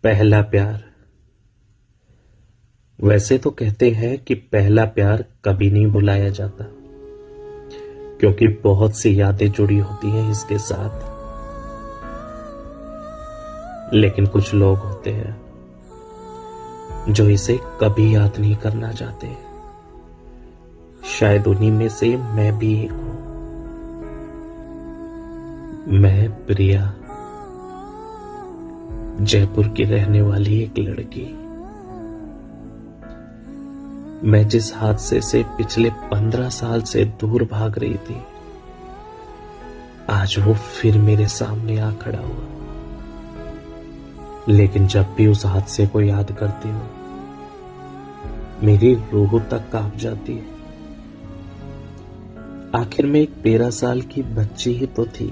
पहला प्यार। वैसे तो कहते हैं कि पहला प्यार कभी नहीं भुलाया जाता, क्योंकि बहुत सी यादें जुड़ी होती हैं इसके साथ। लेकिन कुछ लोग होते हैं जो इसे कभी याद नहीं करना चाहते। शायद उन्हीं में से मैं भी एक हूं। मैं प्रिया, जयपुर की रहने वाली एक लड़की। मैं जिस हादसे से पिछले 15 साल से दूर भाग रही थी, आज वो फिर मेरे सामने आ खड़ा हुआ। लेकिन जब भी उस हादसे को याद करती हूँ, मेरी रूह तक कांप जाती है। आखिर में एक 13 साल की बच्ची ही तो थी,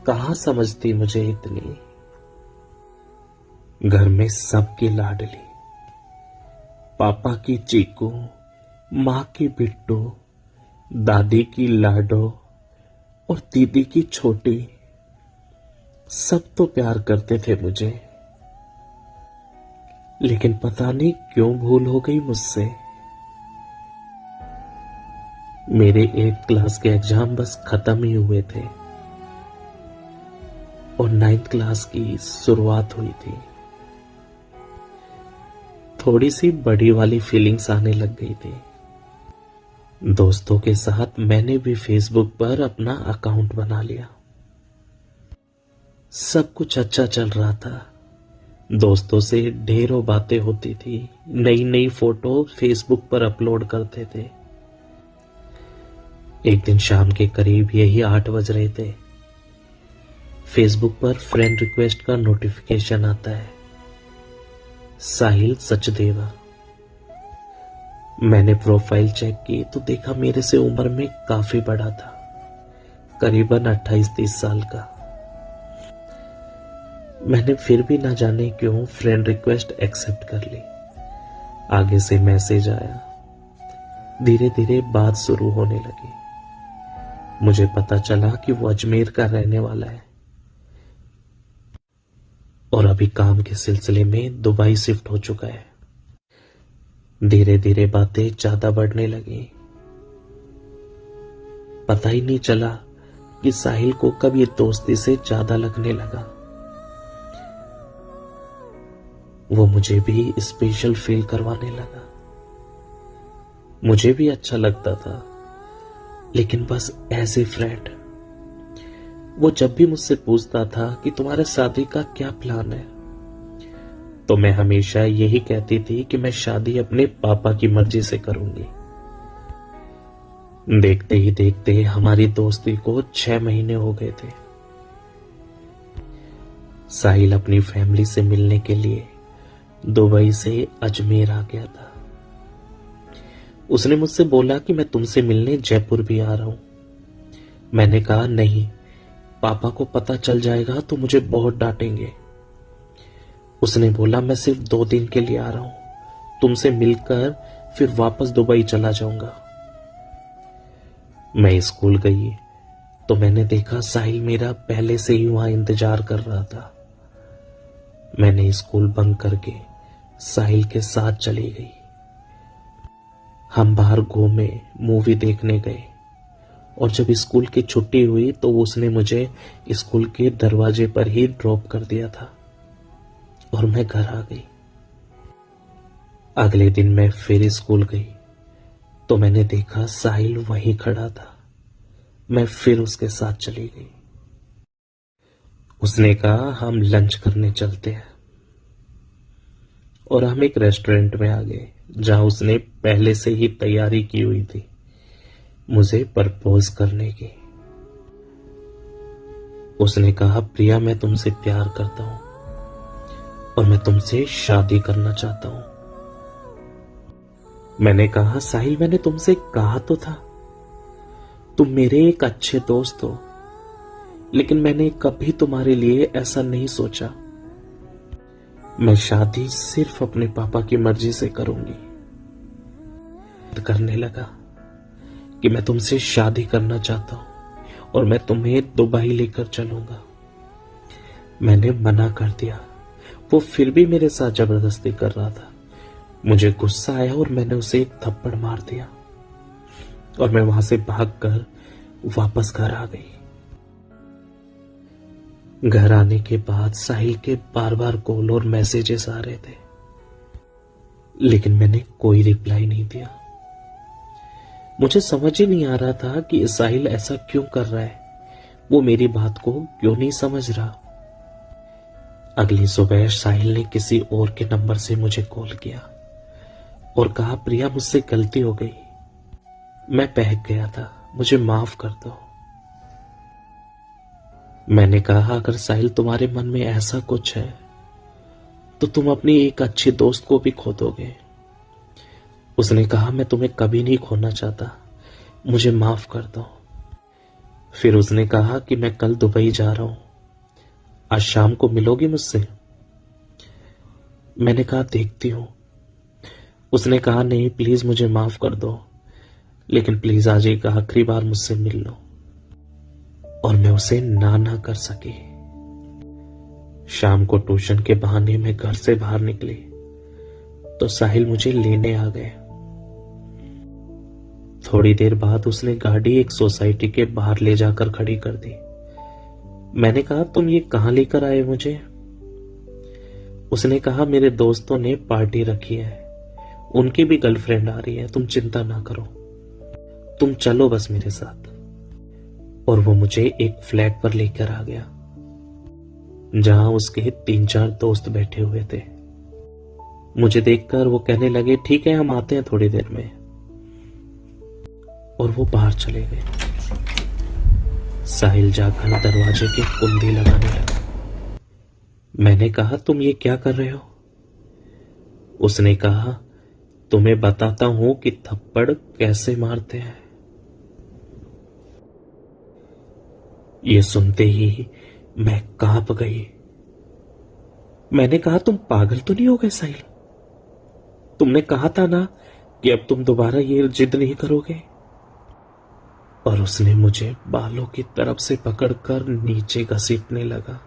कहां समझती मुझे इतनी। घर में सबकी लाडली, पापा की चीकू, माँ की बिट्टू, दादी की लाडो और दीदी की छोटी, सब तो प्यार करते थे मुझे। लेकिन पता नहीं क्यों भूल हो गई मुझसे। मेरे 8th क्लास के एग्जाम बस खत्म ही हुए थे और 9th क्लास की शुरुआत हुई थी। थोड़ी सी बड़ी वाली फीलिंग्स आने लग गई थी। दोस्तों के साथ मैंने भी फेसबुक पर अपना अकाउंट बना लिया। सब कुछ अच्छा चल रहा था। दोस्तों से ढेरों बातें होती थी, नई नई फोटो फेसबुक पर अपलोड करते थे। एक दिन शाम के करीब यही 8 बज रहे थे। फेसबुक पर फ्रेंड रिक्वेस्ट का नोटिफिकेशन आता है, साहिल सचदेवा। मैंने प्रोफाइल चेक की तो देखा मेरे से उम्र में काफी बड़ा था, करीबन 28-30 साल का। मैंने फिर भी ना जाने क्यों फ्रेंड रिक्वेस्ट एक्सेप्ट कर ली। आगे से मैसेज आया, धीरे धीरे बात शुरू होने लगी। मुझे पता चला कि वो अजमेर का रहने वाला है और अभी काम के सिलसिले में दुबई शिफ्ट हो चुका है। धीरे धीरे बातें ज्यादा बढ़ने लगी। पता ही नहीं चला कि साहिल को कब ये दोस्ती से ज्यादा लगने लगा। वो मुझे भी स्पेशल फील करवाने लगा। मुझे भी अच्छा लगता था, लेकिन बस एज ए फ्रेंड। वो जब भी मुझसे पूछता था कि तुम्हारे शादी का क्या प्लान है, तो मैं हमेशा यही कहती थी कि मैं शादी अपने पापा की मर्जी से करूंगी। देखते ही देखते हमारी दोस्ती को 6 महीने हो गए थे। साहिल अपनी फैमिली से मिलने के लिए दुबई से अजमेर आ गया था। उसने मुझसे बोला कि मैं तुमसे मिलने जयपुर भी आ रहा हूं। मैंने कहा नहीं, पापा को पता चल जाएगा तो मुझे बहुत डांटेंगे। उसने बोला मैं सिर्फ 2 दिन के लिए आ रहा हूं, तुमसे मिलकर फिर वापस दुबई चला जाऊंगा। मैं स्कूल गई तो मैंने देखा साहिल मेरा पहले से ही वहां इंतजार कर रहा था। मैंने स्कूल बंक करके साहिल के साथ चली गई। हम बाहर घूमे, मूवी देखने गए और जब स्कूल की छुट्टी हुई तो उसने मुझे स्कूल के दरवाजे पर ही ड्रॉप कर दिया था और मैं घर आ गई। अगले दिन मैं फिर स्कूल गई तो मैंने देखा साहिल वहीं खड़ा था। मैं फिर उसके साथ चली गई। उसने कहा हम लंच करने चलते हैं और हम एक रेस्टोरेंट में आ गए जहां उसने पहले से ही तैयारी की हुई थी मुझे प्रपोज करने की। उसने कहा प्रिया, मैं तुमसे प्यार करता हूं और मैं तुमसे शादी करना चाहता हूं। मैंने कहा साहिल, मैंने तुमसे कहा तो था तुम मेरे एक अच्छे दोस्त हो, लेकिन मैंने कभी तुम्हारे लिए ऐसा नहीं सोचा। मैं शादी सिर्फ अपने पापा की मर्जी से करूंगी। करने लगा कि मैं तुमसे शादी करना चाहता हूं और मैं तुम्हें दुबई लेकर चलूंगा। मैंने मना कर दिया वो फिर भी मेरे साथ जबरदस्ती कर रहा था। मुझे गुस्सा आया और मैंने उसे एक थप्पड़ मार दिया और मैं वहां से भागकर वापस घर आ गई। घर आने के बाद साहिल के बार बार कॉल और मैसेजेस आ रहे थे, लेकिन मैंने कोई रिप्लाई नहीं दिया। मुझे समझ ही नहीं आ रहा था कि साहिल ऐसा क्यों कर रहा है, वो मेरी बात को क्यों नहीं समझ रहा। अगली सुबह साहिल ने किसी और के नंबर से मुझे कॉल किया और कहा, प्रिया मुझसे गलती हो गई, मैं बहक गया था, मुझे माफ कर दो। मैंने कहा, अगर साहिल तुम्हारे मन में ऐसा कुछ है तो तुम अपनी एक अच्छी दोस्त को भी खो दोगे। उसने कहा, मैं तुम्हें कभी नहीं खोना चाहता, मुझे माफ कर दो। फिर उसने कहा कि मैं कल दुबई जा रहा हूं, आज शाम को मिलोगी मुझसे? मैंने कहा, देखती हूं। उसने कहा, नहीं प्लीज मुझे माफ कर दो, लेकिन प्लीज आज एक आखिरी बार मुझसे मिल लो। और मैं उसे ना कर सकी। शाम को ट्यूशन के बहाने मैं घर से बाहर निकली तो साहिल मुझे लेने आ गए। थोड़ी देर बाद उसने गाड़ी एक सोसाइटी के बाहर ले जाकर खड़ी कर दी। मैंने कहा, तुम ये कहां लेकर आए मुझे? उसने कहा, मेरे दोस्तों ने पार्टी रखी है, उनकी भी गर्लफ्रेंड आ रही है, तुम चिंता ना करो, तुम चलो बस मेरे साथ। और वो मुझे एक फ्लैट पर लेकर आ गया जहां उसके 3-4 दोस्त बैठे हुए थे। मुझे देखकर वो कहने लगे, ठीक है हम आते हैं थोड़ी देर में। और वो बाहर चले गए। साहिल जाकर दरवाजे की कुंडी लगाने लगा। मैंने कहा, तुम ये क्या कर रहे हो? उसने कहा, तुम्हें बताता हूं कि थप्पड़ कैसे मारते हैं। ये सुनते ही मैं कांप गई। मैंने कहा, तुम पागल तो नहीं हो गए साहिल? तुमने कहा था ना कि अब तुम दोबारा ये जिद नहीं करोगे। और उसने मुझे बालों की तरफ से पकड़कर नीचे घसीटने लगा।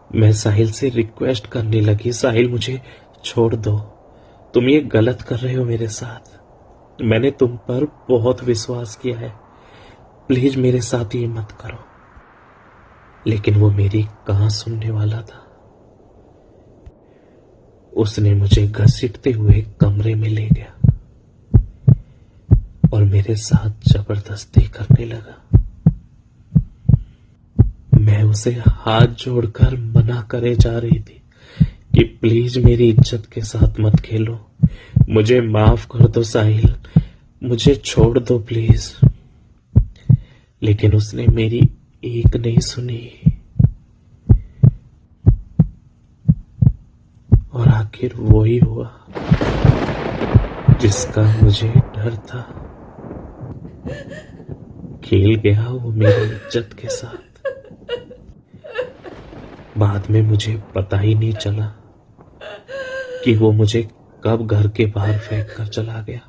मैं साहिल से रिक्वेस्ट करने लगी, साहिल मुझे छोड़ दो, तुम ये गलत कर रहे हो मेरे साथ, मैंने तुम पर बहुत विश्वास किया है, प्लीज मेरे साथ ये मत करो। लेकिन वो मेरी कहां सुनने वाला था। उसने मुझे घसीटते हुए कमरे में ले गया और मेरे साथ जबरदस्ती करने लगा। मैं उसे हाथ जोड़कर मना करे जा रही थी कि प्लीज मेरी इज्जत के साथ मत खेलो, मुझे माफ कर दो साहिल, मुझे छोड़ दो प्लीज। लेकिन उसने मेरी एक नहीं सुनी। और आखिर वो ही हुआ जिसका मुझे डर था। खेल गया वो मेरी इज्जत के साथ। बाद में मुझे पता ही नहीं चला कि वो मुझे कब घर के बाहर फेंक कर चला गया।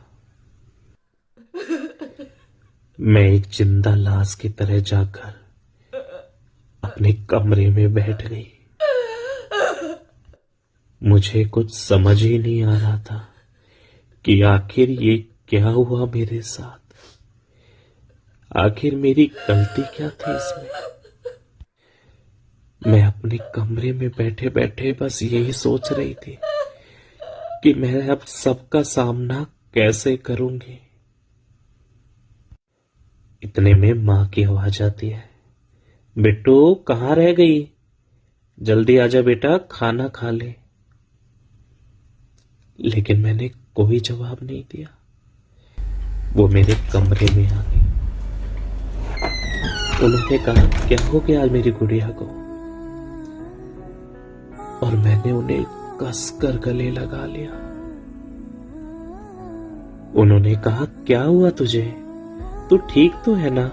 मैं एक जिंदा लाश की तरह जाकर अपने कमरे में बैठ गई। मुझे कुछ समझ ही नहीं आ रहा था कि आखिर ये क्या हुआ मेरे साथ, आखिर मेरी गलती क्या थी इसमें। मैं अपने कमरे में बैठे बैठे बस यही सोच रही थी कि मैं अब सबका सामना कैसे करूंगी। इतने में मां की आवाज आती है, बिट्टू कहाँ रह गई, जल्दी आजा बेटा, खाना खा ले। लेकिन मैंने कोई जवाब नहीं दिया। वो मेरे कमरे में आ गई। उन्होंने कहा, क्या हो गया आज मेरी गुड़िया को? और मैंने उन्हें कसकर गले लगा लिया। उन्होंने कहा, क्या हुआ तुझे, तू ठीक तो है ना?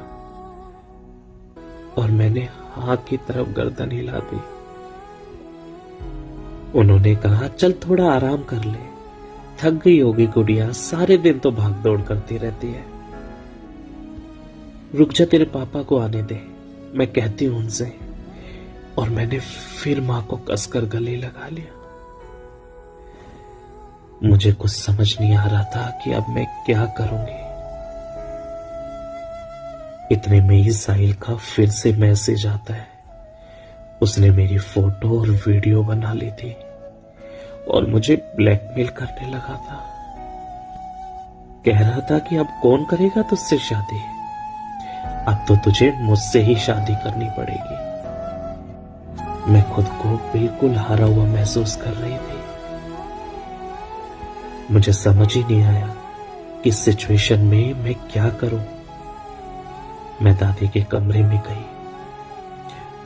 और मैंने हाँ की तरफ गर्दन हिला दी। उन्होंने कहा, चल थोड़ा आराम कर ले, थक गई होगी गुड़िया, सारे दिन तो भाग दौड़ करती रहती है। रुक जा, तेरे पापा को आने दे, मैं कहती हूं उनसे। और मैंने फिर मां को कसकर गले लगा लिया। मुझे कुछ समझ नहीं आ रहा था कि अब मैं क्या करूंगी। इतने में ही साहिल का फिर से मैसेज आता है। उसने मेरी फोटो और वीडियो बना ली थी और मुझे ब्लैकमेल करने लगा था। कह रहा था कि अब कौन करेगा तुझसे शादी, अब तो तुझे मुझसे ही शादी करनी पड़ेगी। मैं खुद को बिल्कुल हारा हुआ महसूस कर रही थी। मुझे समझ ही नहीं आया कि इस सिचुएशन में मैं क्या करूं। मैं दादी के कमरे में गई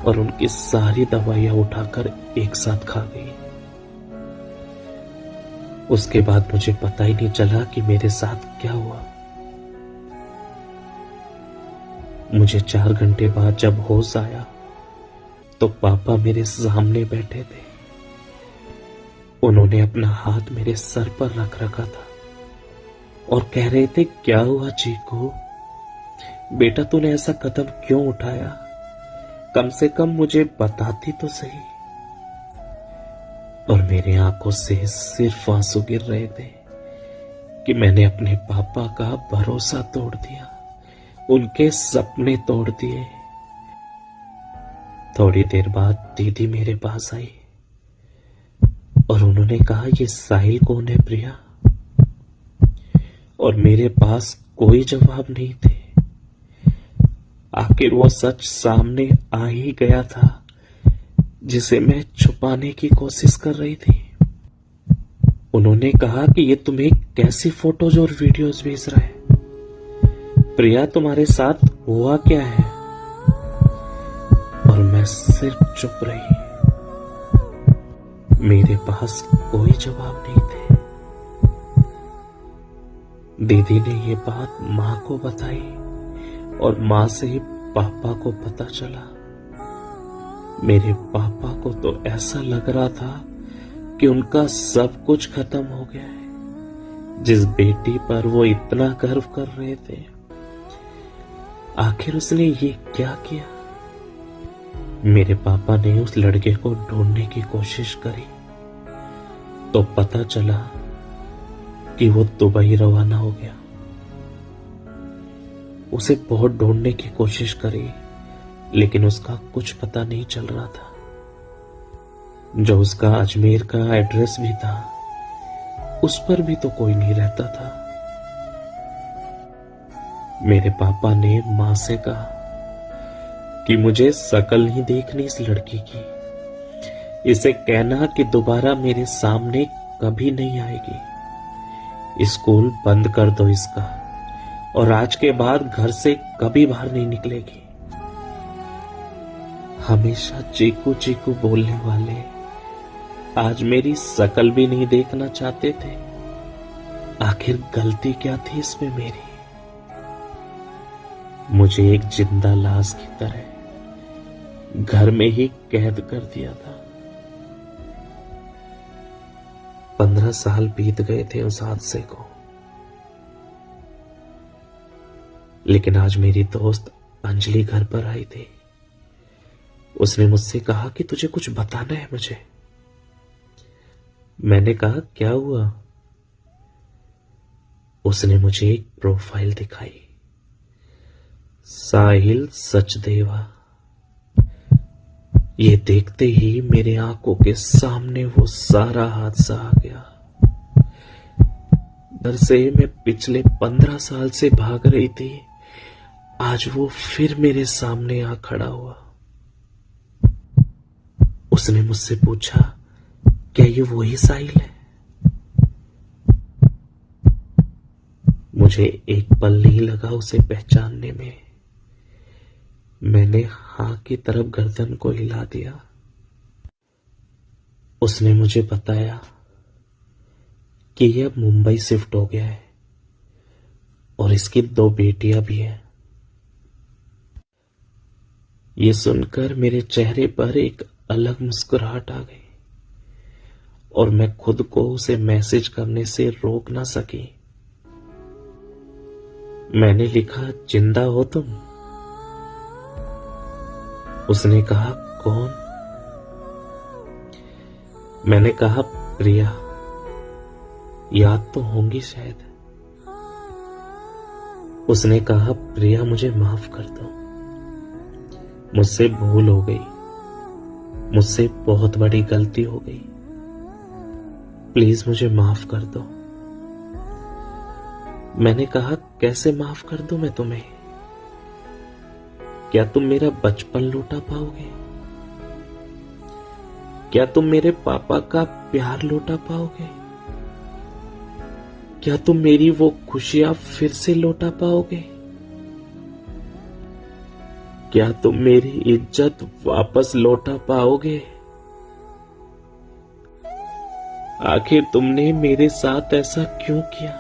और उनकी सारी दवाइयां उठाकर एक साथ खा गई। उसके बाद मुझे पता ही नहीं चला कि मेरे साथ क्या हुआ। मुझे 4 घंटे बाद जब होश आया तो पापा मेरे सामने बैठे थे। उन्होंने अपना हाथ मेरे सर पर रख रखा था और कह रहे थे, क्या हुआ चीकू, बेटा तूने ऐसा कदम क्यों उठाया, कम से कम मुझे बताती तो सही। और मेरी आंखों से सिर्फ आंसू गिर रहे थे कि मैंने अपने पापा का भरोसा तोड़ दिया, उनके सपने तोड़ दिए। थोड़ी देर बाद दीदी मेरे पास आई और उन्होंने कहा, ये साहिल कौन है प्रिया? और मेरे पास कोई जवाब नहीं थे। आखिर वो सच सामने आ ही गया था जिसे मैं छुपाने की कोशिश कर रही थी। उन्होंने कहा कि ये तुम्हें कैसी फोटोज और वीडियोस भेज रहा है, प्रिया तुम्हारे साथ हुआ क्या है? और मैं सिर्फ चुप रही। मेरे पास कोई जवाब नहीं थे। दीदी ने ये बात मां को बताई और मां से ही पापा को पता चला। मेरे पापा को तो ऐसा लग रहा था कि उनका सब कुछ खत्म हो गया है। जिस बेटी पर वो इतना गर्व कर रहे थे, आखिर उसने ये क्या किया? मेरे पापा ने उस लड़के को ढूंढने की कोशिश करी तो पता चला कि वो दुबई रवाना हो गया। उसे बहुत ढूंढने की कोशिश करी लेकिन उसका कुछ पता नहीं चल रहा था। जो उसका अजमेर का एड्रेस भी था, उस पर भी तो कोई नहीं रहता था। मेरे पापा ने मां से कहा कि मुझे शकल नहीं देखनी इस लड़की की, इसे कहना कि दोबारा मेरे सामने कभी नहीं आएगी। स्कूल बंद कर दो इसका और आज के बाद घर से कभी बाहर नहीं निकलेगी। हमेशा चीकू चीकू बोलने वाले आज मेरी शकल भी नहीं देखना चाहते थे। आखिर गलती क्या थी इसमें मेरी? मुझे एक जिंदा लाश की तरह घर में ही कैद कर दिया था। 15 साल बीत गए थे उस हादसे को, लेकिन आज मेरी दोस्त अंजलि घर पर आई थी। उसने मुझसे कहा कि तुझे कुछ बताना है मुझे। मैंने कहा, क्या हुआ? उसने मुझे एक प्रोफाइल दिखाई, साहिल सचदेवा। ये देखते ही मेरे आंखों के सामने वो सारा हादसा आ गया। डर से मैं पिछले 15 साल से भाग रही थी, आज वो फिर मेरे सामने आ खड़ा हुआ। उसने मुझसे पूछा, क्या ये वही साहिल है? मुझे एक पल नहीं लगा उसे पहचानने में। मैंने हाँ की तरफ गर्दन को हिला दिया। उसने मुझे बताया कि यह अब मुंबई शिफ्ट हो गया है और इसकी 2 बेटियां भी हैं। ये सुनकर मेरे चेहरे पर एक अलग मुस्कुराहट आ गई और मैं खुद को उसे मैसेज करने से रोक ना सकी। मैंने लिखा, जिंदा हो तुम? उसने कहा, कौन? मैंने कहा, प्रिया, याद तो होंगी शायद। उसने कहा, प्रिया मुझे माफ कर दो, मुझसे भूल हो गई, मुझसे बहुत बड़ी गलती हो गई, प्लीज मुझे माफ कर दो। मैंने कहा, कैसे माफ कर दूं मैं तुम्हें? क्या तुम मेरा बचपन लौटा पाओगे? क्या तुम मेरे पापा का प्यार लौटा पाओगे? क्या तुम मेरी वो खुशियां फिर से लौटा पाओगे? क्या तुम मेरी इज्जत वापस लौटा पाओगे? आखिर तुमने मेरे साथ ऐसा क्यों किया?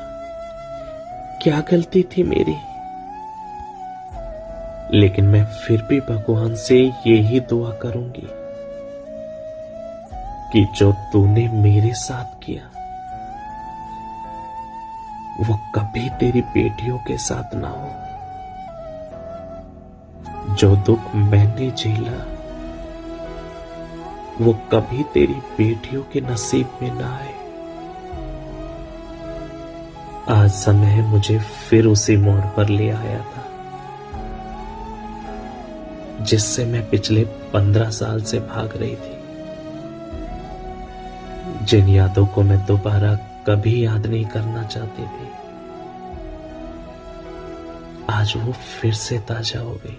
क्या गलती थी मेरी? लेकिन मैं फिर भी भगवान से यही दुआ करूंगी कि जो तूने मेरे साथ किया वो कभी तेरी बेटियों के साथ ना हो। जो दुख मैंने झेला वो कभी तेरी बेटियों के नसीब में ना आए। आज समय मुझे फिर उसी मोड़ पर ले आया था जिससे मैं पिछले 15 साल से भाग रही थी, जिन यादों को मैं दोबारा कभी याद नहीं करना चाहती थी। आज वो फिर से ताजा हो गई।